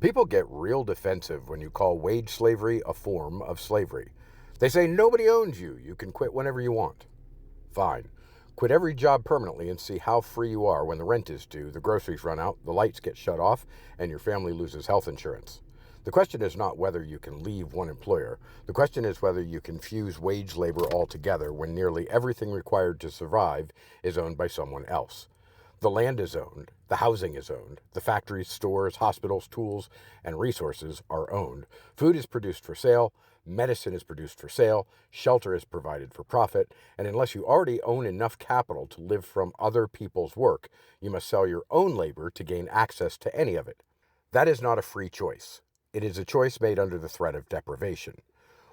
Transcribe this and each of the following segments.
People get real defensive when you call wage slavery a form of slavery. They say nobody owns you. You can quit whenever you want. Fine. Quit every job permanently and see how free you are when the rent is due, the groceries run out, the lights get shut off, and your family loses health insurance. The question is not whether you can leave one employer. The question is whether you can fuse wage labor altogether when nearly everything required to survive is owned by someone else. The land is owned, the housing is owned, the factories, stores, hospitals, tools, and resources are owned. Food is produced for sale, medicine is produced for sale, shelter is provided for profit, and unless you already own enough capital to live from other people's work, you must sell your own labor to gain access to any of it. That is not a free choice. It is a choice made under the threat of deprivation.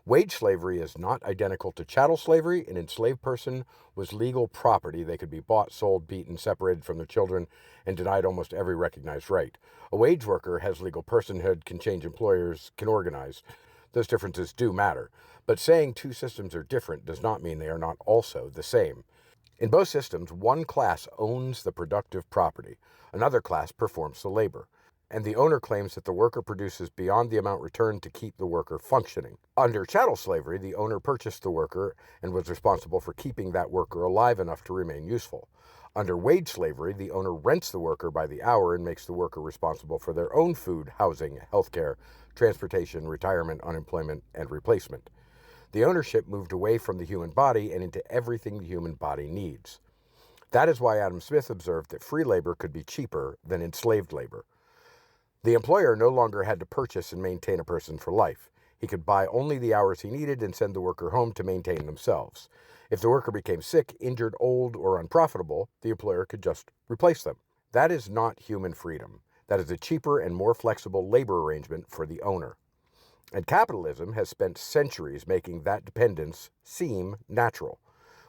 Wage slavery is not identical to chattel slavery. An enslaved person was legal property. They could be bought, sold, beaten, separated from their children, and denied almost every recognized right. A wage worker has legal personhood, can change employers, can organize. Those differences do matter. But saying two systems are different does not mean they are not also the same. In both systems, one class owns the productive property. Another class performs the labor. And the owner claims that the worker produces beyond the amount returned to keep the worker functioning. Under chattel slavery, the owner purchased the worker and was responsible for keeping that worker alive enough to remain useful. Under wage slavery, the owner rents the worker by the hour and makes the worker responsible for their own food, housing, healthcare, transportation, retirement, unemployment, and replacement. The ownership moved away from the human body and into everything the human body needs. That is why Adam Smith observed that free labor could be cheaper than enslaved labor. The employer no longer had to purchase and maintain a person for life. He could buy only the hours he needed and send the worker home to maintain themselves. If the worker became sick, injured, old, or unprofitable, the employer could just replace them. That is not human freedom. That is a cheaper and more flexible labor arrangement for the owner. And capitalism has spent centuries making that dependence seem natural.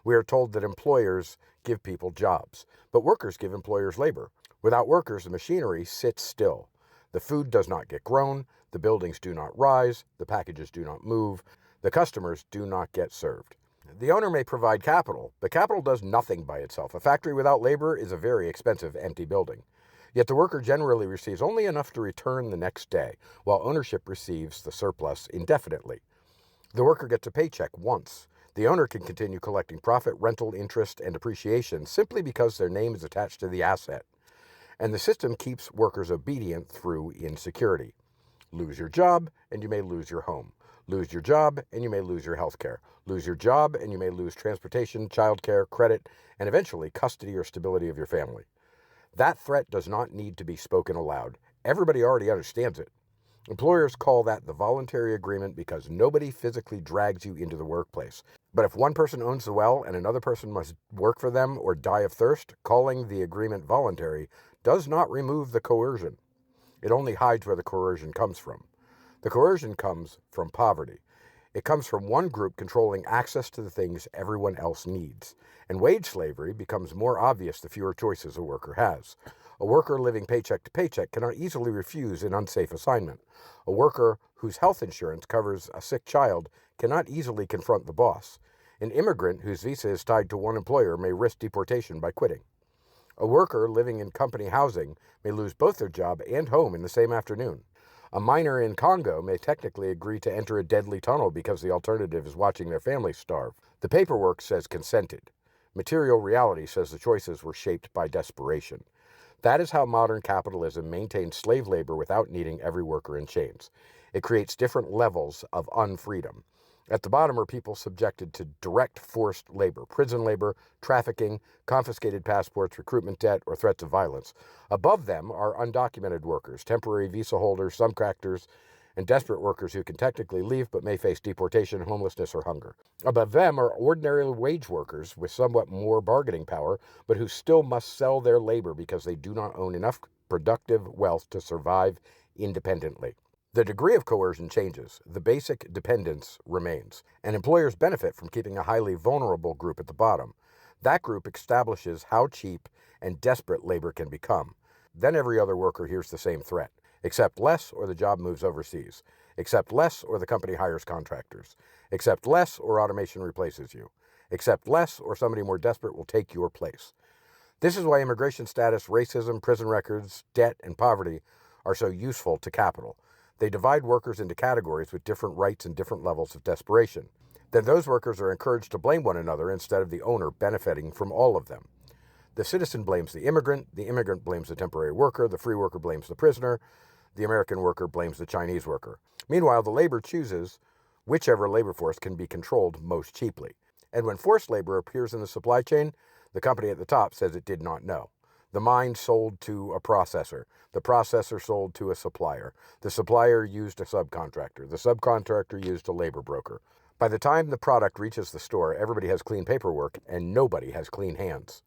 We are told that employers give people jobs, but workers give employers labor. Without workers, the machinery sits still. The food does not get grown, the buildings do not rise, the packages do not move, the customers do not get served. The owner may provide capital, but capital does nothing by itself. A factory without labor is a very expensive, empty building. Yet the worker generally receives only enough to return the next day, while ownership receives the surplus indefinitely. The worker gets a paycheck once. The owner can continue collecting profit, rental, interest, and depreciation simply because their name is attached to the asset. And the system keeps workers obedient through insecurity. Lose your job, and you may lose your home. Lose your job, and you may lose your health care. Lose your job, and you may lose transportation, childcare, credit, and eventually custody or stability of your family. That threat does not need to be spoken aloud. Everybody already understands it. Employers call that the voluntary agreement because nobody physically drags you into the workplace. But if one person owns the well and another person must work for them or die of thirst, calling the agreement voluntary does not remove the coercion. It only hides where the coercion comes from. The coercion comes from poverty. It comes from one group controlling access to the things everyone else needs. And wage slavery becomes more obvious the fewer choices a worker has. A worker living paycheck to paycheck cannot easily refuse an unsafe assignment. A worker whose health insurance covers a sick child cannot easily confront the boss. An immigrant whose visa is tied to one employer may risk deportation by quitting. A worker living in company housing may lose both their job and home in the same afternoon. A miner in Congo may technically agree to enter a deadly tunnel because the alternative is watching their family starve. The paperwork says consented. Material reality says the choices were shaped by desperation. That is how modern capitalism maintains slave labor without needing every worker in chains. It creates different levels of unfreedom. At the bottom are people subjected to direct forced labor, prison labor, trafficking, confiscated passports, recruitment debt, or threats of violence. Above them are undocumented workers, temporary visa holders, subcontractors, and desperate workers who can technically leave but may face deportation, homelessness, or hunger. Above them are ordinary wage workers with somewhat more bargaining power, but who still must sell their labor because they do not own enough productive wealth to survive independently. The degree of coercion changes. The basic dependence remains, and employers benefit from keeping a highly vulnerable group at the bottom. That group establishes how cheap and desperate labor can become. Then every other worker hears the same threat. Accept less or the job moves overseas. Accept less or the company hires contractors. Accept less or automation replaces you. Accept less or somebody more desperate will take your place. This is why immigration status, racism, prison records, debt, and poverty are so useful to capital. They divide workers into categories with different rights and different levels of desperation. Then those workers are encouraged to blame one another instead of the owner benefiting from all of them. The citizen blames the immigrant blames the temporary worker, the free worker blames the prisoner, the American worker blames the Chinese worker. Meanwhile, the labor chooses whichever labor force can be controlled most cheaply. And when forced labor appears in the supply chain, the company at the top says it did not know. The mine sold to a processor. The processor sold to a supplier. The supplier used a subcontractor. The subcontractor used a labor broker. By the time the product reaches the store, everybody has clean paperwork and nobody has clean hands.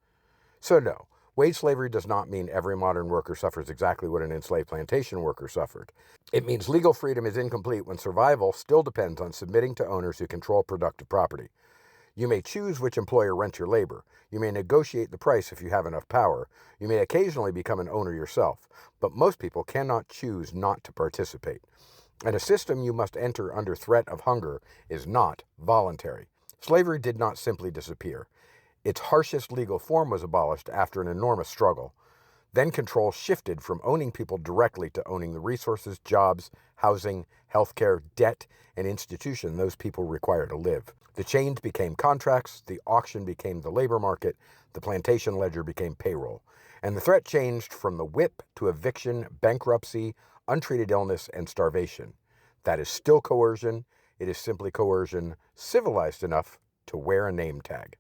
So no, wage slavery does not mean every modern worker suffers exactly what an enslaved plantation worker suffered. It means legal freedom is incomplete when survival still depends on submitting to owners who control productive property. You may choose which employer rents your labor. You may negotiate the price if you have enough power. You may occasionally become an owner yourself. But most people cannot choose not to participate. And a system you must enter under threat of hunger is not voluntary. Slavery did not simply disappear. Its harshest legal form was abolished after an enormous struggle. Then control shifted from owning people directly to owning the resources, jobs, housing, healthcare, debt, and institution those people require to live. The chains became contracts, the auction became the labor market, the plantation ledger became payroll. And the threat changed from the whip to eviction, bankruptcy, untreated illness, and starvation. That is still coercion. It is simply coercion civilized enough to wear a name tag.